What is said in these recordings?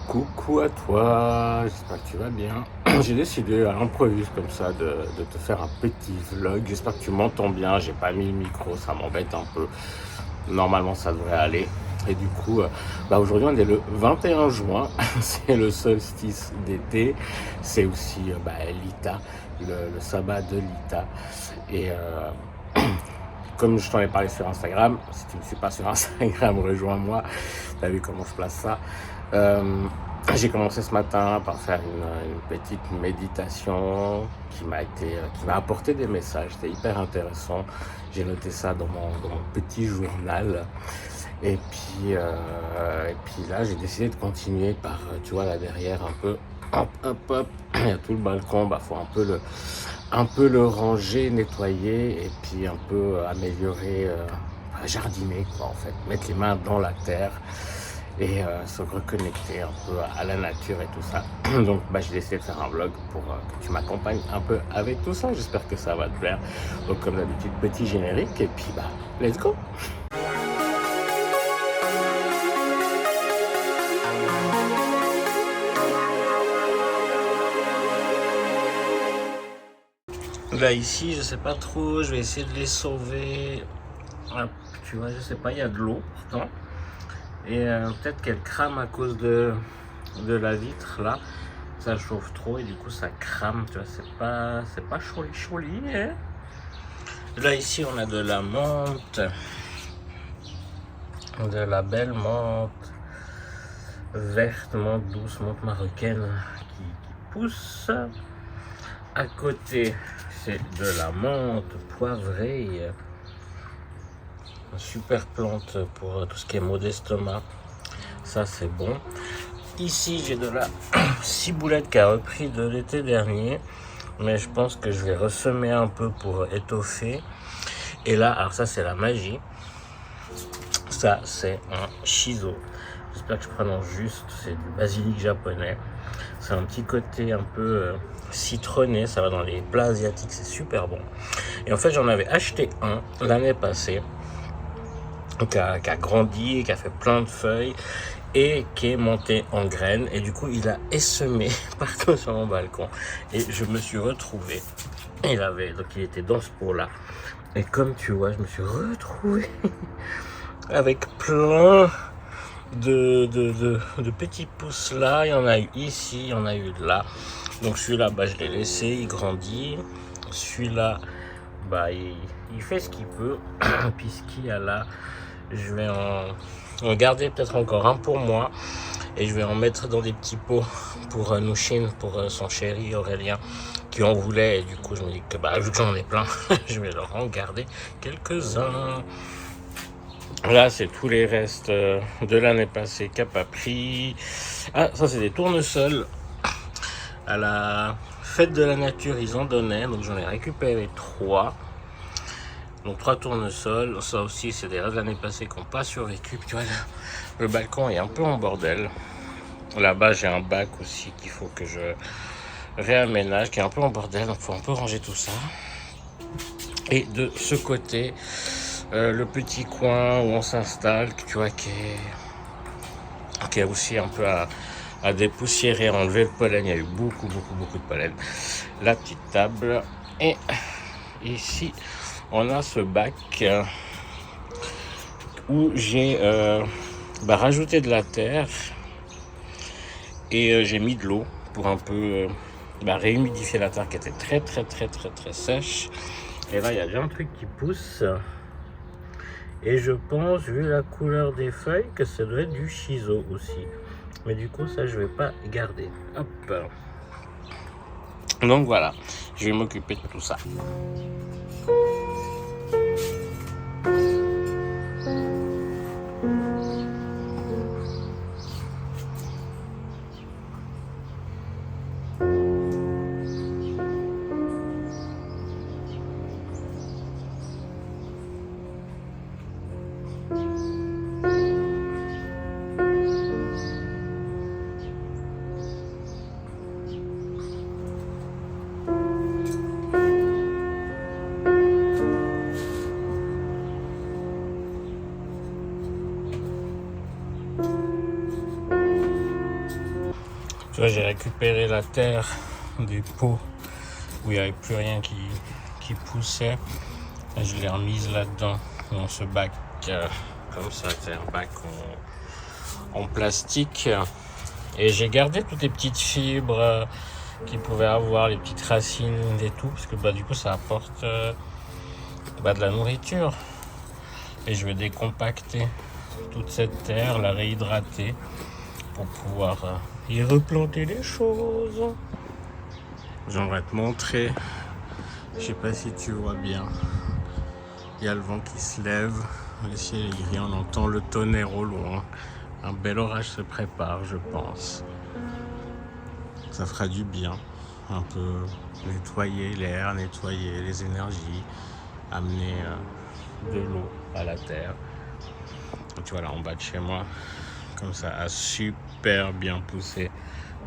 Coucou à toi, j'espère que tu vas bien. J'ai décidé à l'improviste comme ça de te faire un petit vlog. J'espère que tu m'entends bien. J'ai pas mis le micro, ça m'embête un peu. Normalement, ça devrait aller. Et du coup, aujourd'hui, on est le 21 juin. C'est le solstice d'été. C'est aussi l'Ita, le sabbat de l'Ita. Et comme je t'en ai parlé sur Instagram, si tu ne me suis pas sur Instagram, rejoins-moi. T'as vu comment je place ça. J'ai commencé ce matin par faire une petite méditation qui m'a apporté des messages. C'était hyper intéressant. J'ai noté ça dans mon petit journal. Et puis là, j'ai décidé de continuer par, tu vois, là derrière, un peu, hop, hop, hop. Il y a tout le balcon, faut un peu le ranger, nettoyer, et puis un peu améliorer, jardiner, quoi, en fait. Mettre les mains dans la terre et se reconnecter un peu à la nature et tout ça. Donc j'ai décidé de faire un vlog pour que tu m'accompagnes un peu avec tout ça. J'espère que ça va te plaire. Donc comme d'habitude, petit générique, et puis let's go. Là ici, je sais pas trop, je vais essayer de les sauver. Hop, tu vois, je sais pas, il y a de l'eau pourtant. Et peut-être qu'elle crame à cause de la vitre là. Ça chauffe trop et du coup ça crame, tu vois, c'est pas choli, hein. Là ici on a de la menthe, de la belle menthe verte, menthe douce, menthe marocaine qui pousse. À côté c'est de la menthe poivrée, une super plante pour tout ce qui est maux d'estomac, ça c'est bon. Ici j'ai de la ciboulette qui a repris de l'été dernier, mais je pense que je vais ressemer un peu pour étoffer. Et là, alors ça c'est la magie, ça c'est un shiso, j'espère que je prononce juste, c'est du basilic japonais. C'est un petit côté un peu citronné, ça va dans les plats asiatiques, c'est super bon. Et en fait j'en avais acheté un l'année passée qui a grandi, qui a fait plein de feuilles et qui est monté en graines, et du coup il a essemé partout sur mon balcon et je me suis retrouvé, donc il était dans ce pot là, et comme tu vois je me suis retrouvé avec plein de petits pousses là. Il y en a eu ici, il y en a eu là. Donc celui-là je l'ai laissé, il grandit. Celui-là il fait ce qu'il peut. Puis ce qu'il y a là, je vais en garder peut-être encore un pour moi, et je vais en mettre dans des petits pots pour Nouchine, pour son chéri Aurélien qui en voulait, et du coup je me dis que vu que j'en ai plein, je vais leur en garder quelques-uns. Là c'est tous les restes de l'année passée qui n'a pas pris. Ah, ça c'est des tournesols. À la fête de la nature ils en donnaient, donc j'en ai récupéré 3. Donc 3 tournesols, ça aussi c'est des restes de l'année passée qui n'ont pas survécu. Tu vois, le balcon est un peu en bordel. Là-bas j'ai un bac aussi qu'il faut que je réaménage, qui est un peu en bordel, donc il faut un peu ranger tout ça. Et de ce côté, le petit coin où on s'installe, tu vois, qui est aussi un peu à dépoussiérer, à enlever le pollen. Il y a eu beaucoup de pollen. La petite table, et ici on a ce bac où j'ai rajouté de la terre, et j'ai mis de l'eau pour un peu réhumidifier la terre qui était très sèche. Et là il y a déjà un truc qui pousse, et je pense, vu la couleur des feuilles, que ça doit être du shiso aussi, mais du coup ça je vais pas garder. Hop, donc voilà, je vais m'occuper de tout ça. Tu vois, j'ai récupéré la terre des pots où il n'y avait plus rien qui poussait. Et je l'ai remise là-dedans, dans ce bac comme ça, c'est un bac en plastique. Et j'ai gardé toutes les petites fibres qu'ils pouvaient avoir, les petites racines et tout, parce que du coup ça apporte de la nourriture. Et je vais décompacter toute cette terre, la réhydrater pour pouvoir y replanter des choses. J'aimerais te montrer, je sais pas si tu vois bien, il y a le vent qui se lève, le ciel est gris, on entend le tonnerre au loin. Un bel orage se prépare, je pense. Ça fera du bien, un peu nettoyer l'air, nettoyer les énergies, amener de l'eau à la terre. Et tu vois là en bas de chez moi, comme ça a super bien poussé.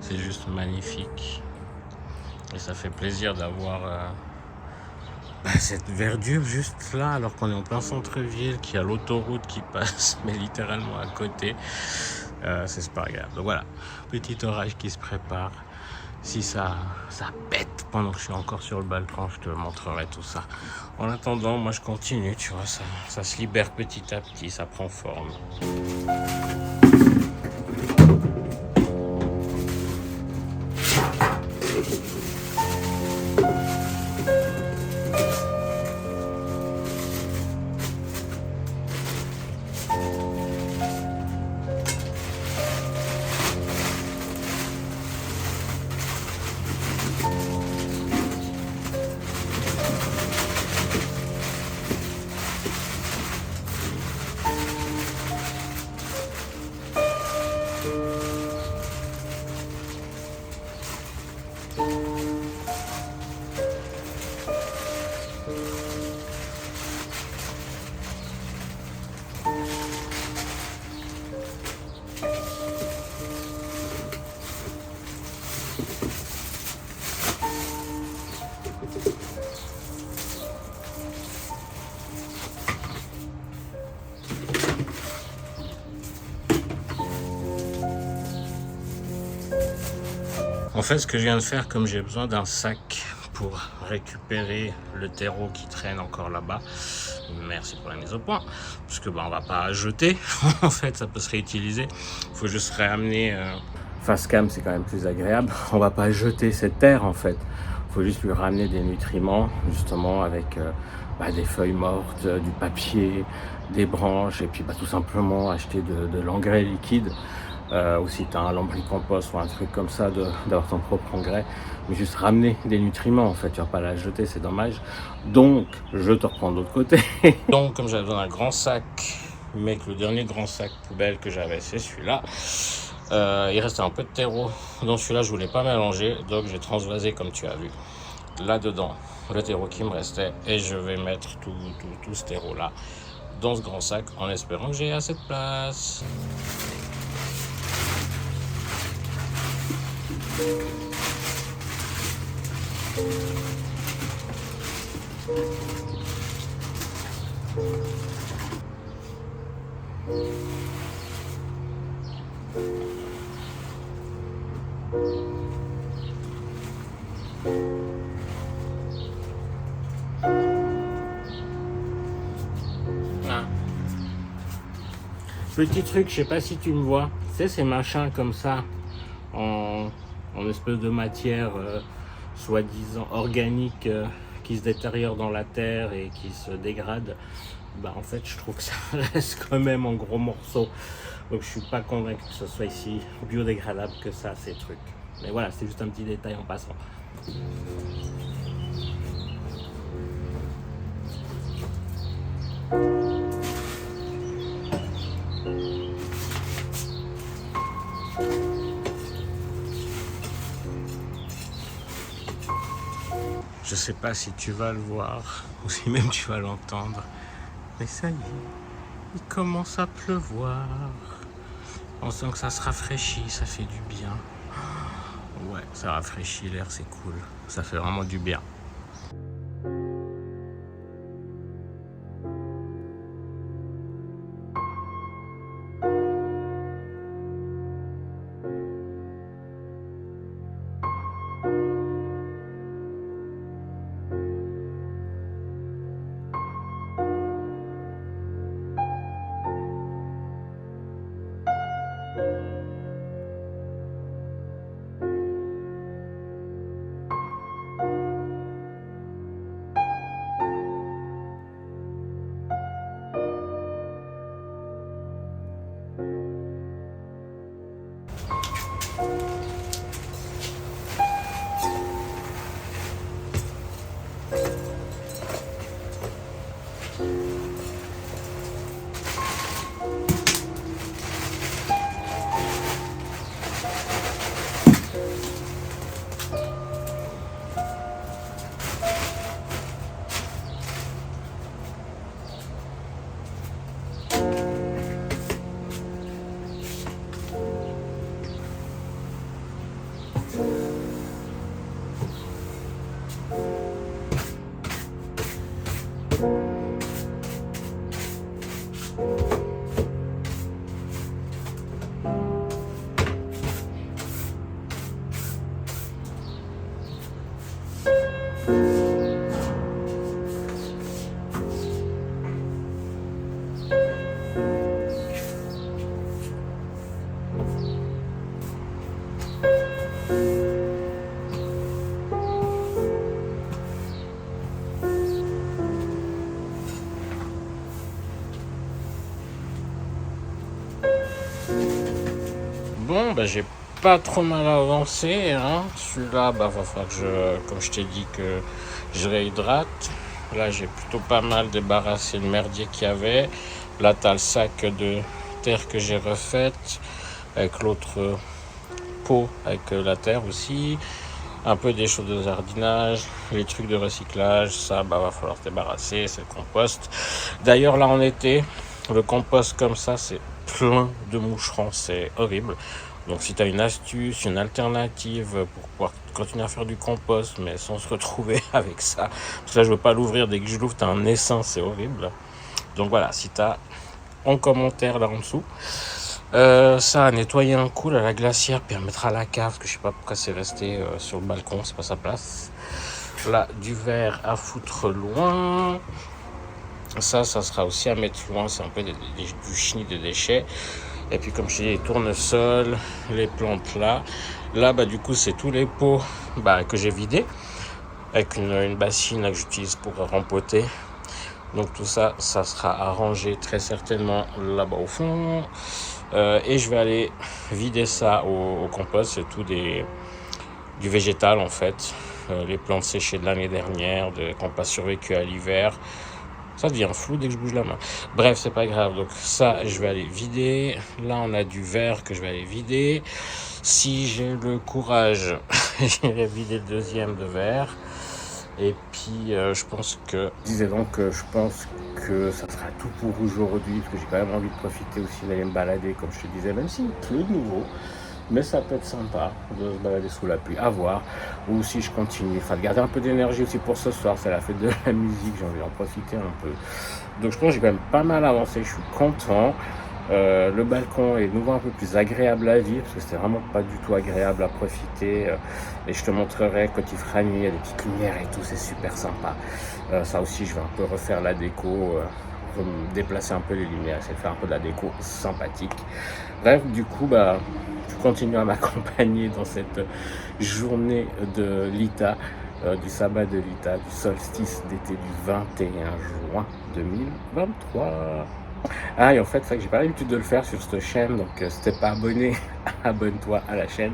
C'est juste magnifique. Et ça fait plaisir d'avoir cette verdure juste là, alors qu'on est en plein centre-ville, qu'il y a l'autoroute qui passe, mais littéralement à côté. C'est super agréable. Donc voilà, petit orage qui se prépare. Si ça pète pendant que je suis encore sur le balcon, je te montrerai tout ça. En attendant, moi je continue, tu vois, ça se libère petit à petit, ça prend forme. En fait, ce que je viens de faire, comme j'ai besoin d'un sac pour récupérer le terreau qui traîne encore là-bas, merci pour la mise au point, parce que on va pas jeter, en fait, ça peut se réutiliser. Il faut juste réamener. Face cam, c'est quand même plus agréable. On va pas jeter cette terre, en fait. Il faut juste lui ramener des nutriments, justement, avec des feuilles mortes, du papier, des branches, et puis tout simplement acheter de l'engrais liquide. Ou si tu as un lombricompost ou un truc comme ça, d'avoir ton propre engrais, mais juste ramener des nutriments en fait, tu vas pas la jeter, c'est dommage. Donc je te reprends de l'autre côté. Donc comme j'avais besoin d'un grand sac, mais que le dernier grand sac poubelle que j'avais c'est celui-là, il restait un peu de terreau, dans celui-là je voulais pas mélanger, donc j'ai transvasé comme tu as vu là-dedans le terreau qui me restait, et je vais mettre tout ce terreau là dans ce grand sac en espérant que j'ai assez de place. Petit truc, je sais pas si tu me vois, tu sais ces machins comme ça en espèce de matière soi-disant organique qui se détériore dans la terre et qui se dégrade. En fait je trouve que ça reste quand même en gros morceaux, donc je suis pas convaincu que ce soit ici biodégradable que ça, ces trucs. Mais voilà, c'est juste un petit détail en passant. Je sais pas si tu vas le voir ou si même tu vas l'entendre, mais ça y est, il commence à pleuvoir. On sent que ça se rafraîchit, ça fait du bien. Ouais, ça rafraîchit l'air, c'est cool. Ça fait vraiment du bien. bah, j'ai pas trop mal avancé, hein. Celui-là, bah, va falloir que comme je t'ai dit, que je réhydrate. Là, j'ai plutôt pas mal débarrassé le merdier qu'il y avait. Là, t'as le sac de terre que j'ai refaite avec l'autre pot avec la terre aussi. Un peu des choses de jardinage, les trucs de recyclage, ça, bah, va falloir se débarrasser, c'est le compost. D'ailleurs, là, en été, le compost comme ça, c'est plein de moucherons, c'est horrible. Donc, si tu as une astuce, une alternative pour pouvoir continuer à faire du compost, mais sans se retrouver avec ça, parce que là, je veux pas l'ouvrir, dès que je l'ouvre, tu as un essaim, c'est horrible. Donc, voilà, si tu as en commentaire là en dessous, ça a nettoyé un coup à la glacière, puis à mettre à la cave, parce que je sais pas pourquoi c'est resté sur le balcon, c'est pas sa place. Là, du verre à foutre loin. Ça sera aussi à mettre loin, c'est un peu du chenille de déchets. Et puis comme je dis, les tournesols, les plantes là. Là, bah du coup, c'est tous les pots que j'ai vidés, avec une bassine là, que j'utilise pour rempoter. Donc tout ça, ça sera arrangé très certainement là-bas au fond. Et je vais aller vider ça au compost. C'est tout du végétal en fait. Les plantes séchées de l'année dernière, qui n'ont pas survécu à l'hiver. Ça devient flou dès que je bouge la main. Bref, c'est pas grave. Donc ça, je vais aller vider. Là, on a du verre que je vais aller vider. Si j'ai le courage, j'irai vider le deuxième de verre. Et puis, je pense que... je pense que ça sera tout pour aujourd'hui, parce que j'ai quand même envie de profiter aussi d'aller me balader, comme je te disais, même s'il pleut de nouveau. Mais ça peut être sympa de se balader sous la pluie, à voir. Ou si je continue, de garder un peu d'énergie aussi pour ce soir, c'est la fête de la musique, j'ai envie d'en profiter un peu. Donc je pense que j'ai quand même pas mal avancé, je suis content. Le balcon est de nouveau un peu plus agréable à vivre, parce que c'était vraiment pas du tout agréable à profiter. Et je te montrerai quand il fera nuit, il y a des petites lumières et tout, c'est super sympa. Ça aussi, je vais un peu refaire la déco, déplacer un peu les lumières, essayer de faire un peu de la déco sympathique. Bref, du coup, tu continues à m'accompagner dans cette journée de l'ITA, du sabbat de l'ITA, du solstice d'été du 21 juin 2023. Ah, et en fait, c'est vrai que j'ai pas l'habitude de le faire sur cette chaîne, donc si t'es pas abonné, abonne-toi à la chaîne.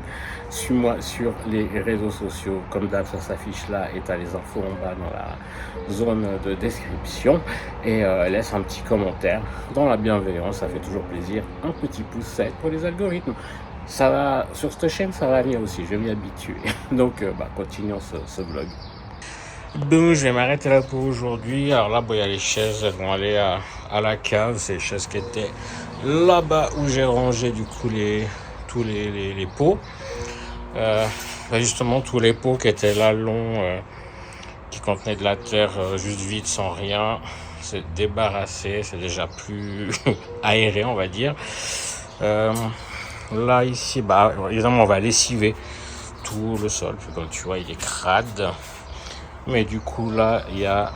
Suis-moi sur les réseaux sociaux, comme d'hab, ça s'affiche là, et t'as les infos en bas dans la zone de description. Et laisse un petit commentaire dans la bienveillance, ça fait toujours plaisir. Un petit pouce, ça aide pour les algorithmes. Ça va, sur cette chaîne, ça va venir aussi, je vais m'y habituer. Donc, continuons ce vlog. Bon, je vais m'arrêter là pour aujourd'hui. Alors là, il y a les chaises, elles vont aller à la cave. C'est les chaises qui étaient là-bas où j'ai rangé du coup tous les pots. Justement, tous les pots qui étaient là longs, qui contenaient de la terre juste vide, sans rien. C'est débarrassé, c'est déjà plus aéré, on va dire. Là, ici, évidemment, on va lessiver tout le sol. Puis, comme tu vois, il est crade. Mais du coup, là, il y a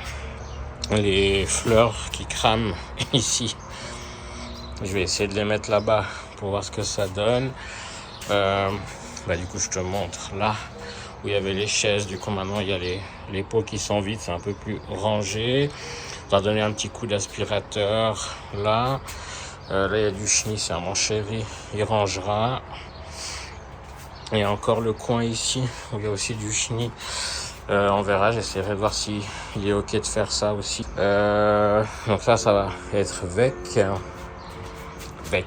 les fleurs qui crament ici. Je vais essayer de les mettre là-bas pour voir ce que ça donne. Du coup, je te montre là où il y avait les chaises. Du coup, maintenant, il y a les pots qui sont vides. C'est un peu plus rangé. On va donner un petit coup d'aspirateur là. Là, il y a du chenille. C'est à mon chéri. Il rangera. Il y a encore le coin ici où il y a aussi du chenille. On verra, j'essaierai de voir si il est ok de faire ça aussi. Donc ça va être Vec.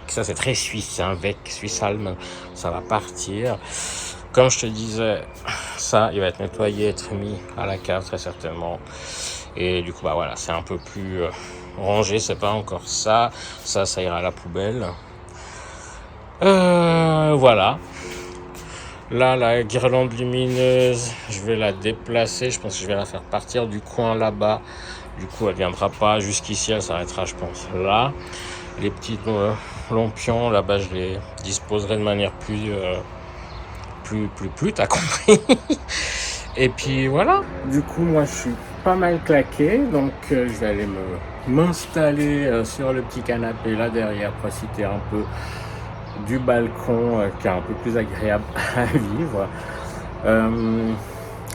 Ça c'est très suisse, c'est un Vec, Suisse allemand. Ça va partir. Comme je te disais, ça il va être nettoyé, être mis à la cave très certainement. Et du coup voilà, c'est un peu plus rangé, c'est pas encore ça. Ça ira à la poubelle. Voilà. Là, la guirlande lumineuse, je vais la déplacer. Je pense que je vais la faire partir du coin là-bas. Du coup, elle viendra pas jusqu'ici. Elle s'arrêtera, je pense, là. Les petits lampions, là-bas, je les disposerai de manière plus, t'as compris. Et puis, voilà. Du coup, moi, je suis pas mal claqué. Donc, je vais aller m'installer sur le petit canapé là derrière, profiter un peu du balcon qui est un peu plus agréable à vivre.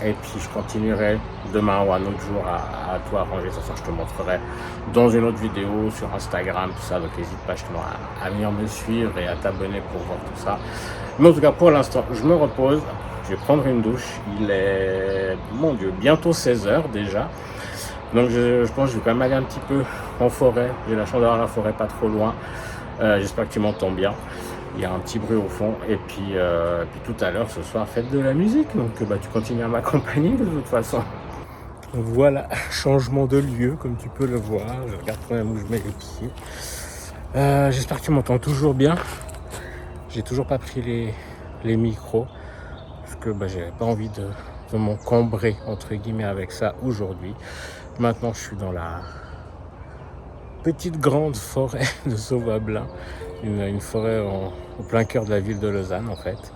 Et puis je continuerai demain ou un autre jour à tout arranger. Ça, je te montrerai dans une autre vidéo sur Instagram, tout ça. Donc n'hésite pas justement à venir me suivre et à t'abonner pour voir tout ça. Mais en tout cas, pour l'instant, je me repose. Je vais prendre une douche. Il est, mon Dieu, bientôt 16h déjà. Donc je pense que je vais quand même aller un petit peu en forêt. J'ai la chance d'avoir la forêt pas trop loin. J'espère que tu m'entends bien. Il y a un petit bruit au fond. Et puis tout à l'heure, ce soir, fête de la musique. Donc tu continues à m'accompagner de toute façon. Voilà, changement de lieu, comme tu peux le voir. Je regarde quand même où je mets les pieds. J'espère que tu m'entends toujours bien. J'ai toujours pas pris les micros. Parce que j'avais pas envie de m'encombrer, entre guillemets, avec ça aujourd'hui. Maintenant, je suis dans la petite grande forêt de Sauvablin. Une forêt au plein cœur de la ville de Lausanne, en fait.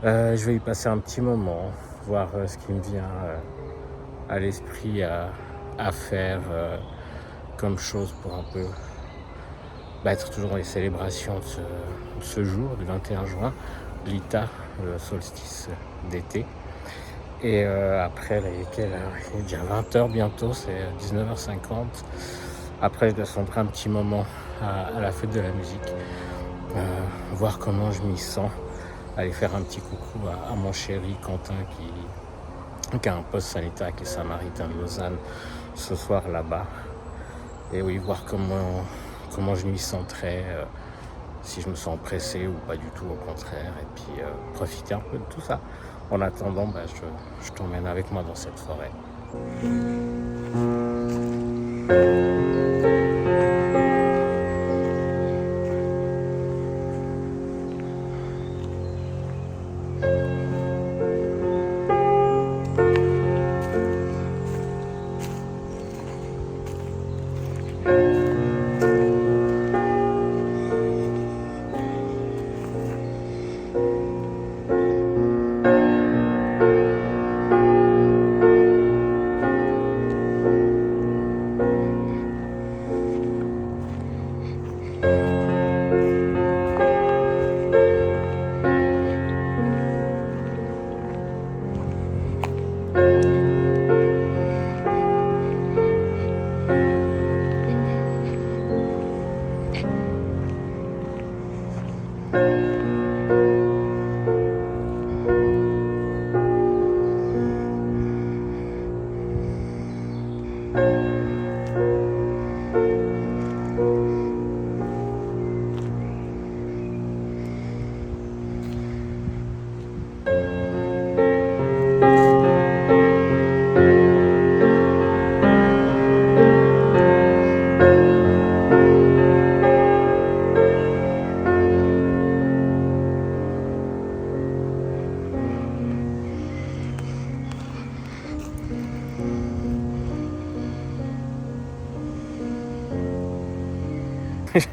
Je vais y passer un petit moment, voir ce qui me vient à l'esprit à faire comme chose pour un peu être toujours dans les célébrations de ce jour, du 21 juin, l'ITA, le solstice d'été. Et après, là, il est déjà 20h bientôt, c'est 19h50. Après, je descendrai un petit moment à la fête de la musique, voir comment je m'y sens, aller faire un petit coucou à mon chéri Quentin qui a un poste sanitaire qui est Samaritain de Lausanne ce soir là-bas. Et oui, voir comment je m'y sentirais, si je me sens pressé ou pas du tout, au contraire. Et puis profiter un peu de tout ça. En attendant, je t'emmène avec moi dans cette forêt.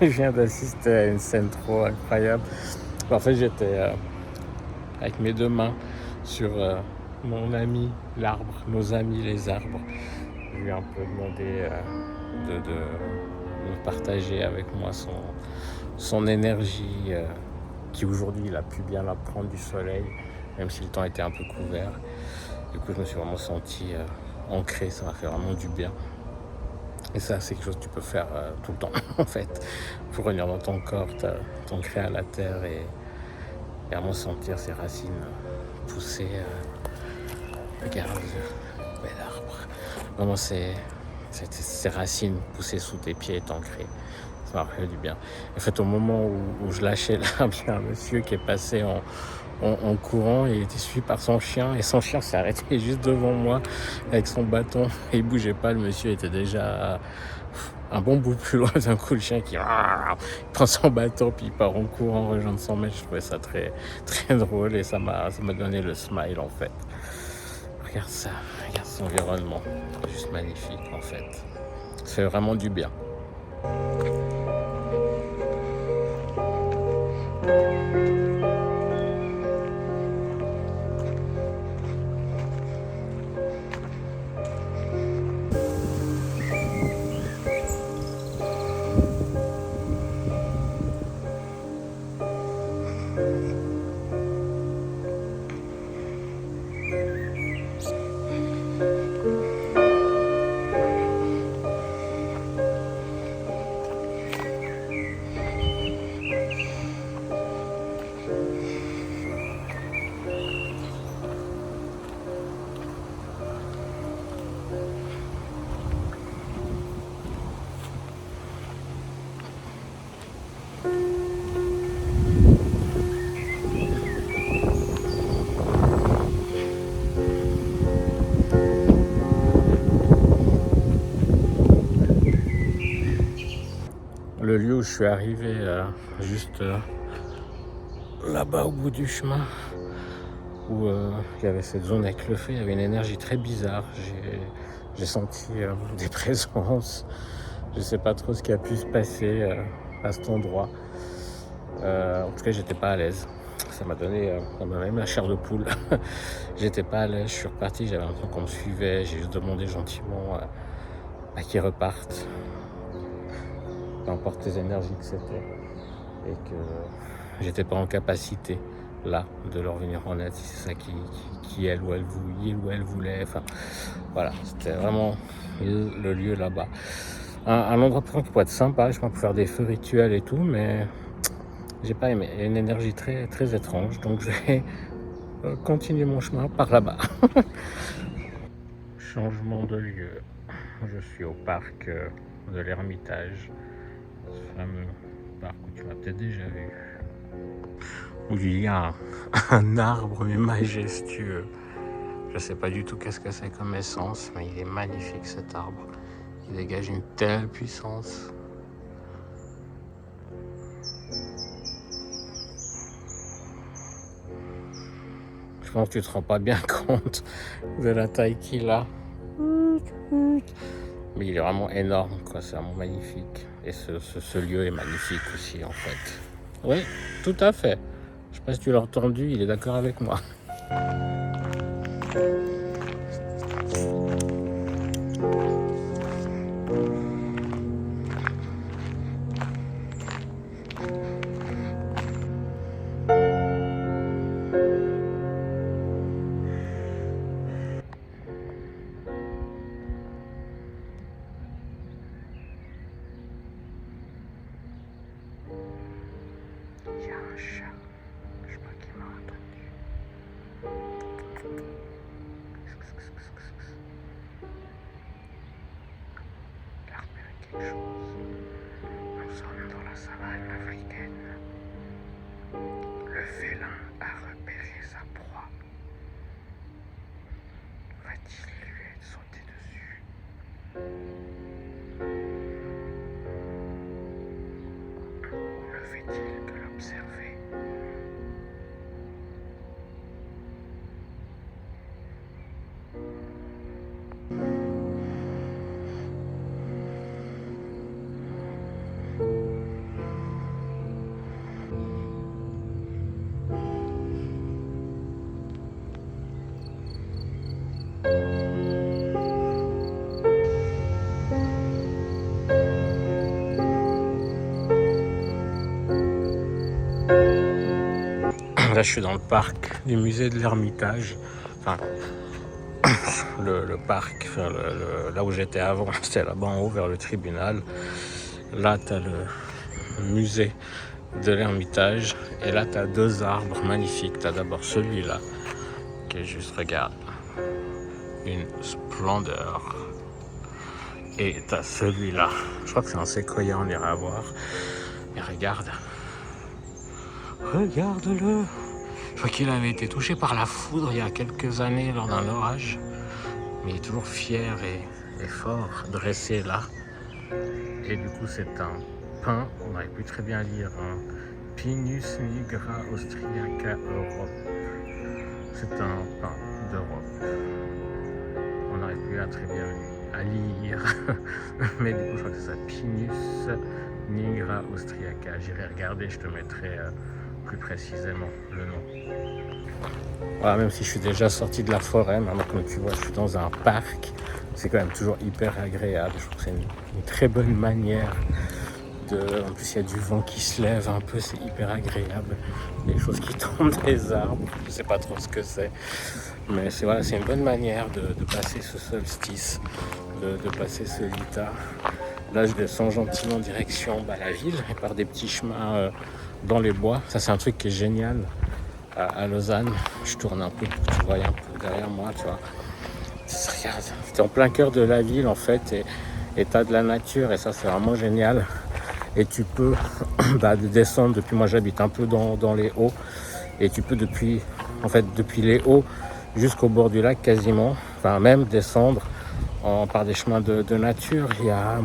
Je viens d'assister à une scène trop incroyable. En fait, j'étais avec mes deux mains sur mon ami l'arbre, nos amis les arbres. Je lui ai un peu demandé de partager avec moi son énergie qui aujourd'hui il a pu bien la prendre du soleil, même si le temps était un peu couvert. Du coup, je me suis vraiment senti ancré, ça m'a fait vraiment du bien. Et ça, c'est quelque chose que tu peux faire tout le temps, en fait, pour revenir dans ton corps, t'ancrer à la terre et vraiment sentir ses racines pousser. Regarde le bel arbre. Vraiment, ses racines pousser sous tes pieds et t'ancrer. Ça m'a fait du bien. En fait, au moment où je lâchais l'arbre, il y a un monsieur qui est passé en courant et il était suivi par son chien. Et son chien s'est arrêté juste devant moi avec son bâton. Et il bougeait pas. Le monsieur était déjà un bon bout plus loin. D'un coup, le chien qui prend son bâton puis il part en courant rejoindre son maître. Je trouvais ça très, très drôle et ça m'a donné le smile en fait. Regarde ça, regarde cet environnement. Juste magnifique en fait. Ça fait vraiment du bien. où je suis arrivé, juste là-bas au bout du chemin, où il y avait cette zone avec le feu, il y avait une énergie très bizarre. J'ai senti des présences. Je sais pas trop ce qui a pu se passer à cet endroit. En tout cas, j'étais pas à l'aise. Ça m'a même la chair de poule. J'étais pas à l'aise, je suis reparti, j'avais l'impression qu'on me suivait. J'ai juste demandé gentiment à qu'ils repartent. Peu importe les énergies que c'était. Et que j'étais pas en capacité là de leur venir en aide, si c'est ça qui elle ou elle voulait. Enfin voilà, c'était vraiment le lieu là-bas. Un endroit qui pourrait être sympa, je pense, pour faire des feux rituels et tout, mais j'ai pas aimé. Il y a une énergie très, très étrange, donc je vais continuer mon chemin par là-bas. Changement de lieu. Je suis au parc de l'Ermitage, ce fameux parc où tu m'as peut-être déjà vu, où il y a un arbre majestueux. Je sais pas du tout qu'est-ce que c'est comme essence, mais il est magnifique cet arbre. Il dégage une telle puissance. Je pense que tu te rends pas bien compte de la taille qu'il a. Mais il est vraiment énorme, quoi. C'est vraiment magnifique. Et ce lieu est magnifique aussi, en fait. Oui, tout à fait. Je sais pas si tu l'as entendu, il est d'accord avec moi. Il y a un chat. Je sais pas qui m'a entendu. Il a repéré quelque chose. Nous sommes dans la savane africaine. Le félin a repéré sa proie. Va-t-il lui être sauté dessus? Ne fait-il que l'observer? Là, je suis dans le parc du musée de l'Ermitage. Enfin, le parc, enfin, là où j'étais avant, c'était là-bas en haut vers le tribunal. Là, tu as le musée de l'Ermitage. Et là, tu as deux arbres magnifiques. Tu as d'abord celui-là, qui est juste, regarde, une splendeur. Et tu as celui-là. Je crois que c'est un séquoia, on ira voir. Et regarde. Regarde-le. Je crois qu'il avait été touché par la foudre il y a quelques années lors d'un orage. Mais il est toujours fier et fort, dressé là. Et du coup, c'est un pin, on aurait pu très bien lire un Pinus nigra austriaca Europe. C'est un pin d'Europe. On aurait pu très bien à lire. Mais du coup, je crois que c'est ça, Pinus nigra austriaca. J'irai regarder, je te mettrai plus précisément le nom. Voilà, même si je suis déjà sorti de la forêt, maintenant comme tu vois, je suis dans un parc. C'est quand même toujours hyper agréable. Je trouve que c'est une très bonne manière en plus, il y a du vent qui se lève un peu, c'est hyper agréable. Des choses qui tombent des arbres, je sais pas trop ce que c'est. Mais c'est une bonne manière de passer ce solstice, de passer ce lita. Là, je descends gentiment en direction la ville, et par des petits chemins dans les bois. Ça, c'est un truc qui est génial à Lausanne. Je tourne un peu pour que tu vois un peu derrière moi, tu vois. Regarde, c'est en plein cœur de la ville, en fait, et t'as de la nature, et ça, c'est vraiment génial. Et tu peux descendre depuis, moi j'habite un peu dans les hauts, et tu peux depuis les hauts jusqu'au bord du lac quasiment, enfin même descendre par des chemins de nature. Il y a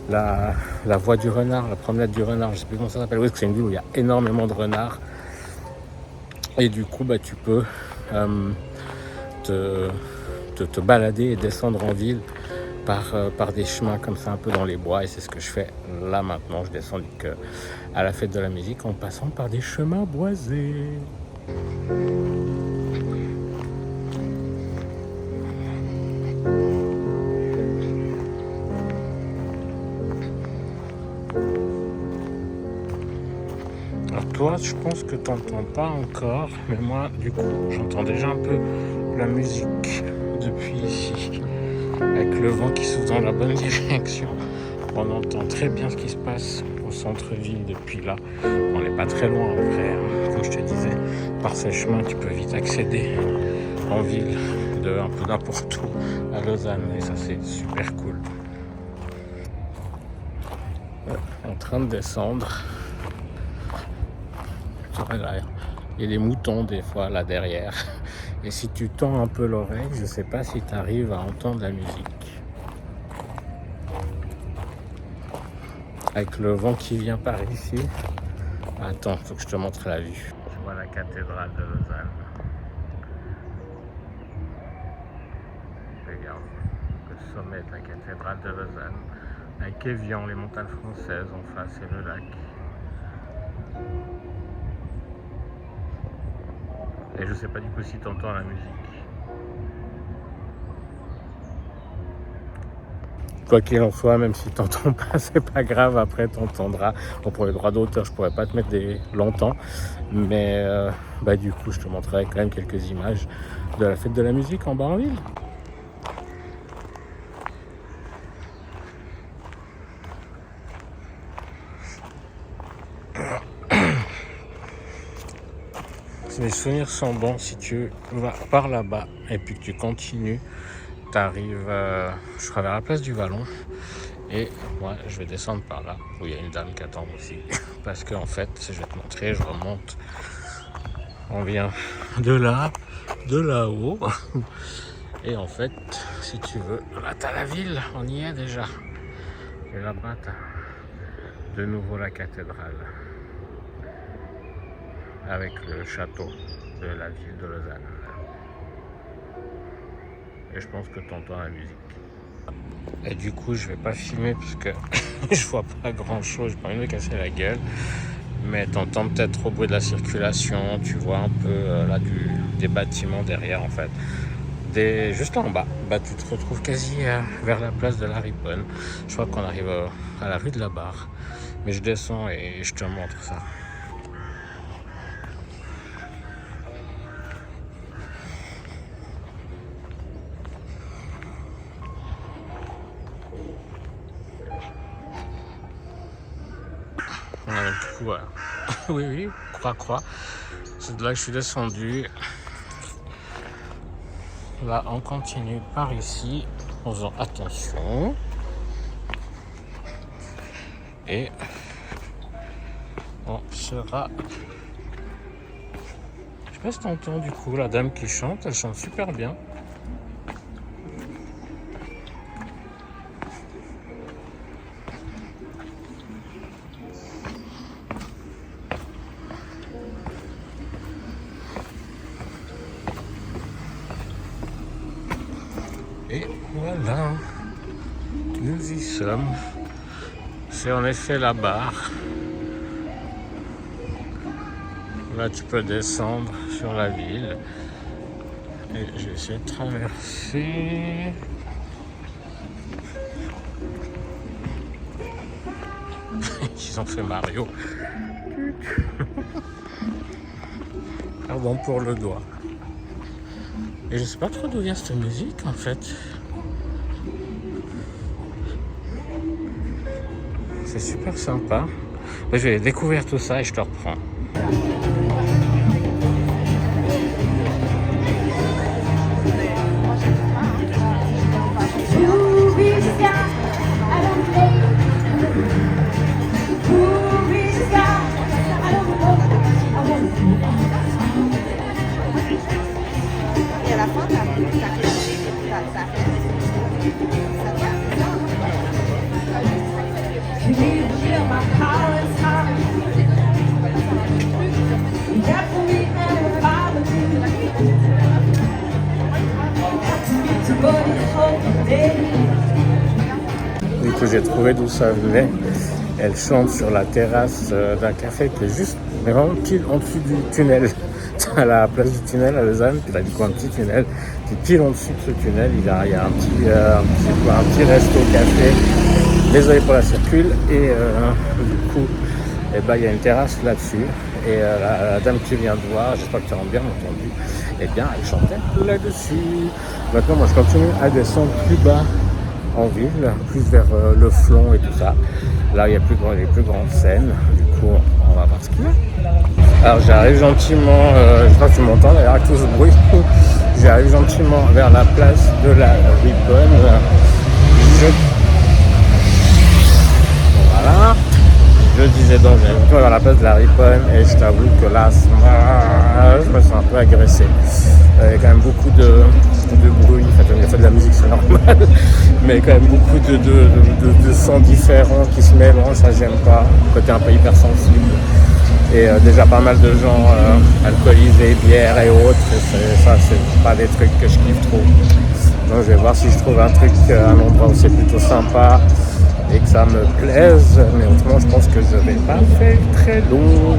la voie du renard, la promenade du renard, je sais plus comment ça s'appelle. Oui, c'est une ville où il y a énormément de renards. Et du coup, tu peux te balader et descendre en ville par des chemins comme ça, un peu dans les bois. Et c'est ce que je fais là maintenant. Je descends à la fête de la musique en passant par des chemins boisés. Alors toi, je pense que tu n'entends pas encore, mais moi, du coup, j'entends déjà un peu la musique depuis ici. Avec le vent qui souffle dans la bonne direction, on entend très bien ce qui se passe au centre-ville depuis là. On n'est pas très loin en vrai, hein. Comme je te disais, par ces chemins, tu peux vite accéder en ville un peu n'importe où à Lausanne, et ça c'est super cool. En train de descendre. Il y a des moutons des fois là derrière. Et si tu tends un peu l'oreille, je ne sais pas si tu arrives à entendre la musique. Avec le vent qui vient par ici. Attends, il faut que je te montre la vue. Je vois la cathédrale de Lausanne. Regarde, le sommet de la cathédrale de Lausanne. Avec Évian, les montagnes françaises en face et le lac. Et je sais pas du coup si tu entends la musique. Quoi qu'il en soit, même si tu n'entends pas, c'est pas grave, après tu entendras. Bon, pour les droits d'auteur, je pourrais pas te mettre longtemps, mais du coup, je te montrerai quand même quelques images de la fête de la musique en bas en ville. Si mes souvenirs sont bons, si tu vas par là-bas et puis que tu continues, tu arrives, je crois, vers la place du Vallon. Et moi, je vais descendre par là, où il y a une dame qui attend aussi. Parce qu'en fait, je vais te montrer, je remonte. On vient de là-haut. Et en fait, si tu veux, là, t'as la ville, on y est déjà. Et là-bas, t'as de nouveau la cathédrale. Avec le château de la ville de Lausanne. Et je pense que tu entends la musique. Et du coup, je vais pas filmer parce que je vois pas grand chose, j'ai pas envie de me casser la gueule. Mais tu entends peut-être au bruit de la circulation, tu vois un peu là des bâtiments derrière en fait. Juste là en bas, tu te retrouves quasi vers la place de la Riponne. Je crois qu'on arrive à la rue de la Barre. Mais je descends et je te montre ça. Du coup, voilà. Oui, croix. C'est de là que je suis descendu. Là, on continue par ici, en faisant attention. Et on sera... Je sais pas si t'entends du coup la dame qui chante, elle chante super bien. Et voilà, nous y sommes. C'est en effet la barre. Là, tu peux descendre sur la ville. Et j'ai essayé de traverser. Ils ont fait Mario. Pardon pour le doigt. Et je sais pas trop d'où vient cette musique en fait. C'est super sympa. Je vais découvrir tout ça et je te reprends. Et à la fin, ça fait Du coup, j'ai trouvé d'où ça venait. Elle chante sur la terrasse d'un café qui est juste, mais vraiment pile en dessous du tunnel. À la place du tunnel à Lausanne, puis là, du coup, un petit tunnel. Puis pile en dessous de ce tunnel, il y a un petit resto café. Désolé pour la circule. Et du coup, eh ben, il y a une terrasse là-dessus. Et la dame qui vient de voir, j'espère que tu as bien entendu, eh bien, elle chantait là-dessus. Maintenant, moi, je continue à descendre plus bas en ville, plus vers le Flon et tout ça. Là, il y a les plus grandes scènes. Du coup, on va voir ce qu'il y a. Alors, j'arrive gentiment, je sais pas si tu m'entends d'ailleurs avec tout ce bruit. J'arrive gentiment vers la place de la Riponne. Voilà. Je disais donc, j'arrive vers la place de la Riponne et je t'avoue que là, je me sens un peu agressé. Il y a quand même beaucoup de bruit, il y a fait de la musique, c'est normal, mais il y a quand même beaucoup de sons différents qui se mélangent, ça j'aime pas, côté un peu hypersensible. Et déjà pas mal de gens alcoolisés, bière et autres, et ça c'est pas des trucs que je kiffe trop. Donc je vais voir si je trouve un truc, un endroit où c'est plutôt sympa et que ça me plaise, mais autrement je pense que je vais pas faire très long.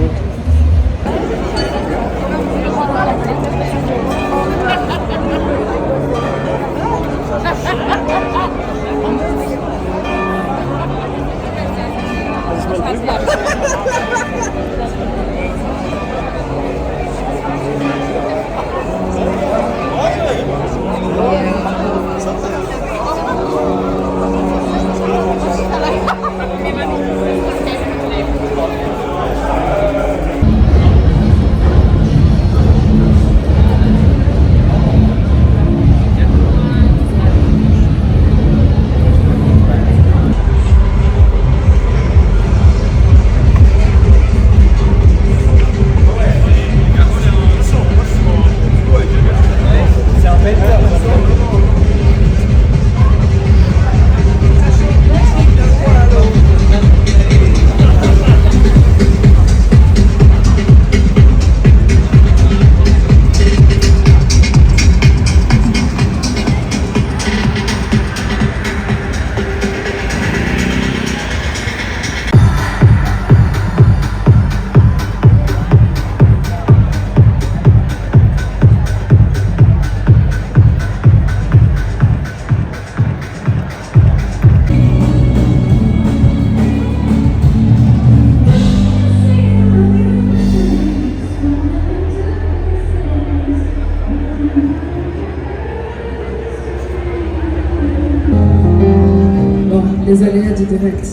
Les aléas du direct.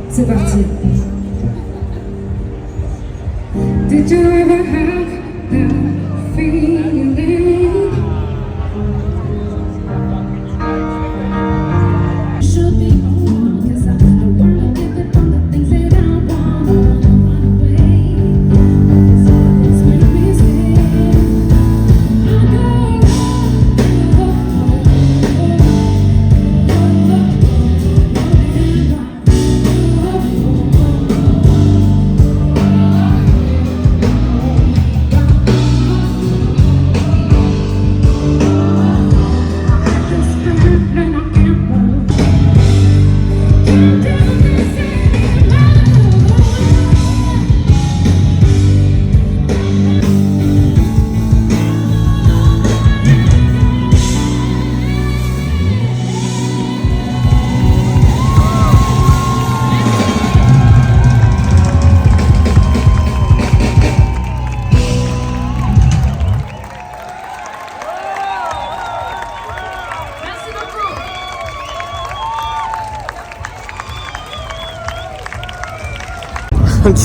C'est parti. Did you ever have that feeling? Should be on, 'cause I wanna live it on the things that I wanna run away. It's make me stay.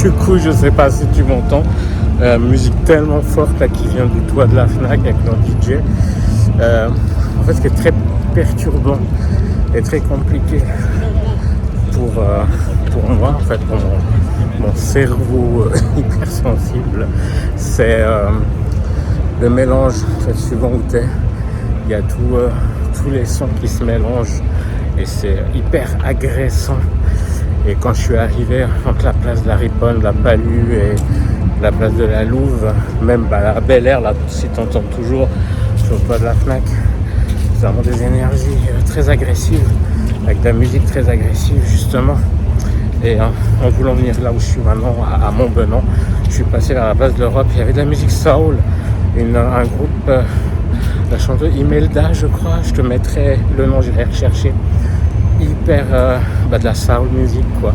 Du coup, je sais pas si tu m'entends, musique tellement forte là qui vient du toit de la Fnac avec notre DJ. En fait, ce qui est très perturbant et très compliqué pour moi, en fait, pour mon cerveau hypersensible, c'est le mélange. En fait, suivant où t'es, il y a tous les sons qui se mélangent et c'est hyper agressant. Et quand je suis arrivé entre la place de la Riponne, la Palue et la place de la Louve, même la Bel Air, là, si tu entends toujours sur le toit de la Fnac, c'est vraiment des énergies très agressives, avec de la musique très agressive justement. Et en voulant venir là où je suis maintenant, à Montbenon, je suis passé vers la place de l'Europe. Il y avait de la musique soul, un groupe, la chanteuse Imelda, je crois. Je te mettrai le nom, j'irai rechercher. Hyper de la soul music, quoi.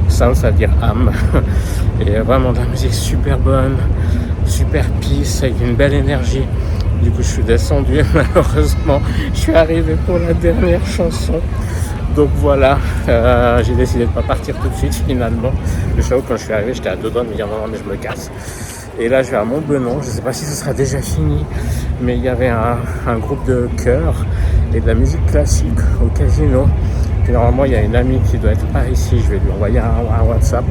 Soul, ça veut dire âme. Et vraiment de la musique super bonne, super peace, avec une belle énergie. Du coup, je suis descendu et malheureusement, je suis arrivé pour la dernière chanson. Donc voilà, j'ai décidé de ne pas partir tout de suite finalement. Le show, quand je suis arrivé, j'étais à deux doigts de me dire non, mais je me casse. Et là, je vais à Montbenon. Je ne sais pas si ce sera déjà fini, mais il y avait un groupe de chœur et de la musique classique au casino. Puis normalement, il y a une amie qui doit être par ici. Je vais lui envoyer un WhatsApp.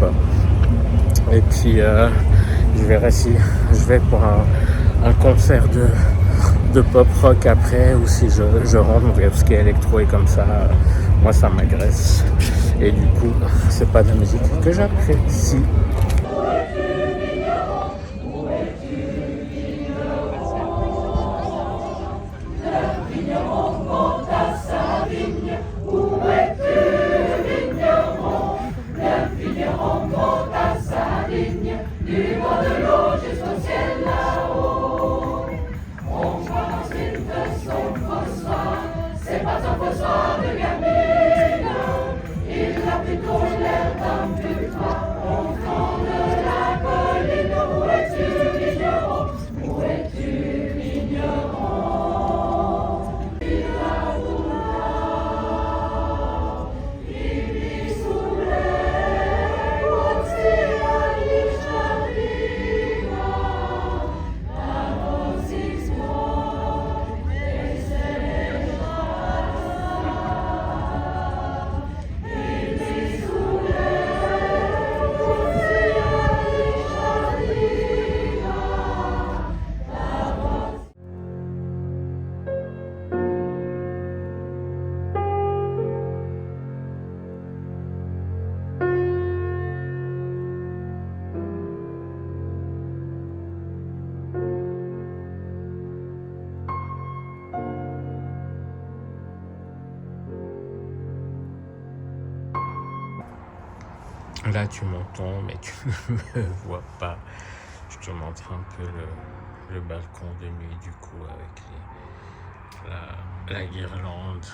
Et puis, je verrai si je vais pour un concert de pop rock après ou si je rentre. Tout ce qui est électro et comme ça, moi, ça m'agresse. Et du coup, c'est pas de la musique que j'apprécie. Là, tu m'entends, mais tu ne me vois pas. Je te montre un peu le balcon de nuit, du coup, avec la guirlande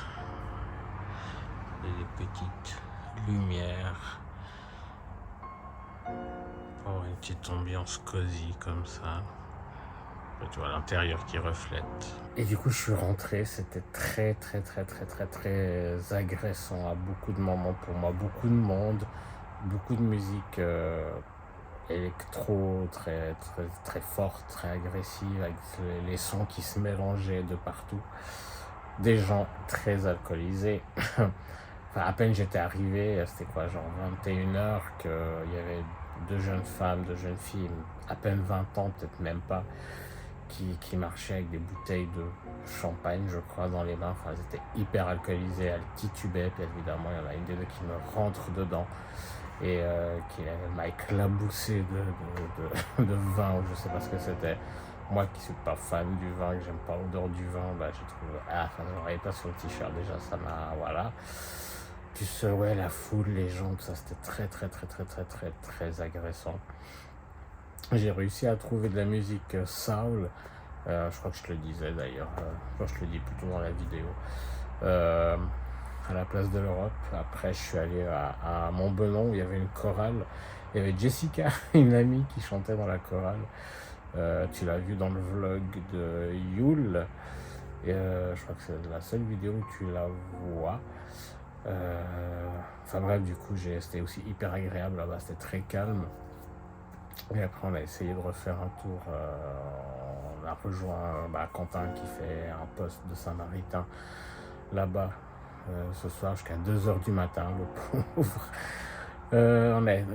et les petites lumières. Pour avoir une petite ambiance cosy comme ça. Tu vois l'intérieur qui reflète. Et du coup, je suis rentré. C'était très agressant à beaucoup de moments pour moi. Beaucoup de monde. Beaucoup de musique électro très forte, très agressive, avec les sons qui se mélangeaient de partout. Des gens très alcoolisés. Enfin, à peine j'étais arrivé, c'était quoi, genre 21h, qu'il y avait deux jeunes femmes, deux jeunes filles, à peine 20 ans, peut-être même pas, qui marchaient avec des bouteilles de champagne, je crois, dans les mains. Enfin, elles étaient hyper alcoolisées, elles titubaient, puis évidemment, il y en a une des deux qui me rentre dedans. Et qui m'a éclaboussé de vin, ou je sais pas ce que c'était. Moi qui suis pas fan du vin, que j'aime pas l'odeur du vin, j'ai trouvé, j'aurais pas sur le t-shirt déjà, ça m'a, voilà. Plus ouais, la foule, les gens, tout ça, c'était très agressant. J'ai réussi à trouver de la musique soul, je crois que je te le disais d'ailleurs, je te le dis plutôt dans la vidéo. À la place de l'Europe. Après, je suis allé à Montbenon où il y avait une chorale. Il y avait Jessica, une amie qui chantait dans la chorale. Tu l'as vu dans le vlog de Yule. Je crois que c'est la seule vidéo où tu la vois. Enfin bref, du coup, c'était aussi hyper agréable là-bas. C'était très calme. Et après, on a essayé de refaire un tour. On a rejoint Quentin qui fait un poste de Saint-Maritain là-bas. Ce soir jusqu'à 2h du matin, le pauvre.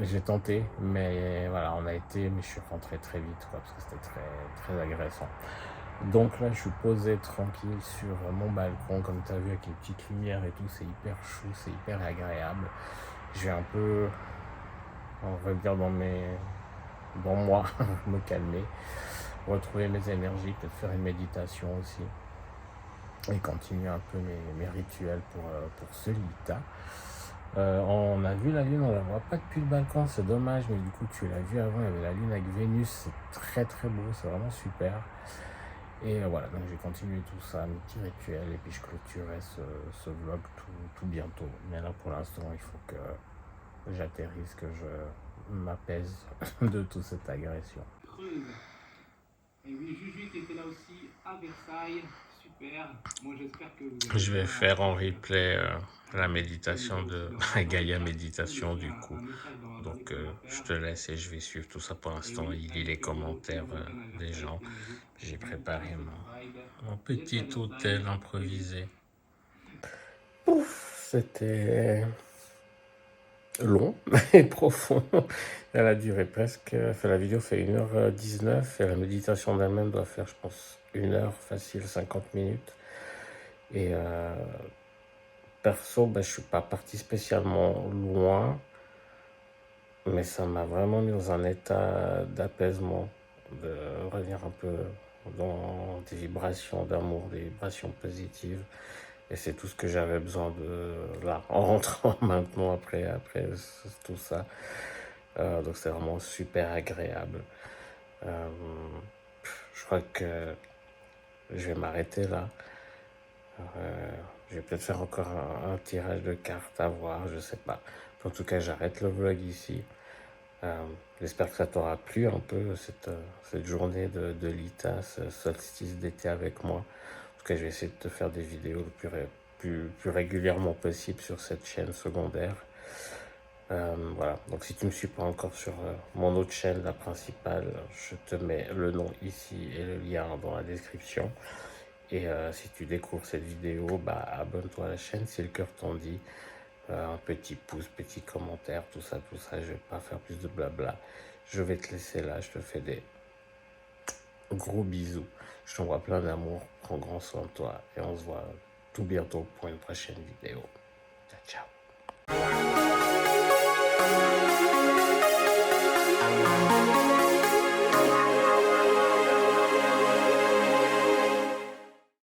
J'ai tenté, mais voilà, on a été, mais je suis rentré très vite, quoi, parce que c'était très agressant. Donc là, je suis posé tranquille sur mon balcon, comme tu as vu, avec les petites lumières et tout, c'est hyper chou, c'est hyper agréable. je vais un peu, on va dire, dans moi, me calmer, retrouver mes énergies, peut-être faire une méditation aussi et continuer un peu mes rituels pour ce Lita. On a vu la lune, on la voit pas depuis le balcon, c'est dommage, mais du coup tu l'as vu avant, il y avait la lune avec Vénus, c'est très très beau, c'est vraiment super. Et voilà, donc j'ai continué tout ça, mes petits rituels, et puis je clôturerai ce vlog tout bientôt. Mais là pour l'instant, il faut que j'atterrisse, que je m'apaise de toute cette agression. Creuse. Et oui, Juju qui était là aussi à Versailles. Super. Moi j'espère que vous avez Je vais bien faire en replay la méditation de Gaïa Méditation du coup. Donc je te laisse et je vais suivre tout ça pour l'instant. Il lit les commentaires des gens. J'ai préparé mon petit hôtel improvisé. Ouf, c'était long et profond. Elle a duré presque, la vidéo fait 1h19 et la méditation d'elle-même doit faire, je pense, 1h facile, 50 minutes. Et perso, je suis pas parti spécialement loin, mais ça m'a vraiment mis dans un état d'apaisement, de revenir un peu dans des vibrations d'amour, des vibrations positives. Et c'est tout ce que j'avais besoin de là, en rentrant maintenant après tout ça. Donc c'est vraiment super agréable. Je crois que je vais m'arrêter là. Je vais peut-être faire encore un tirage de cartes à voir, je sais pas. En tout cas, j'arrête le vlog ici. J'espère que ça t'aura plu un peu cette journée de Lita, ce solstice d'été avec moi. En tout cas, je vais essayer de te faire des vidéos le plus régulièrement possible sur cette chaîne secondaire. Voilà, donc si tu ne me suis pas encore sur mon autre chaîne, la principale, je te mets le nom ici et le lien dans la description. Et si tu découvres cette vidéo, abonne-toi à la chaîne si le cœur t'en dit. Un petit pouce, petit commentaire, tout ça, je vais pas faire plus de blabla. Je vais te laisser là, je te fais des gros bisous. Je t'envoie plein d'amour, prends grand soin de toi et on se voit tout bientôt pour une prochaine vidéo. Ciao, ciao.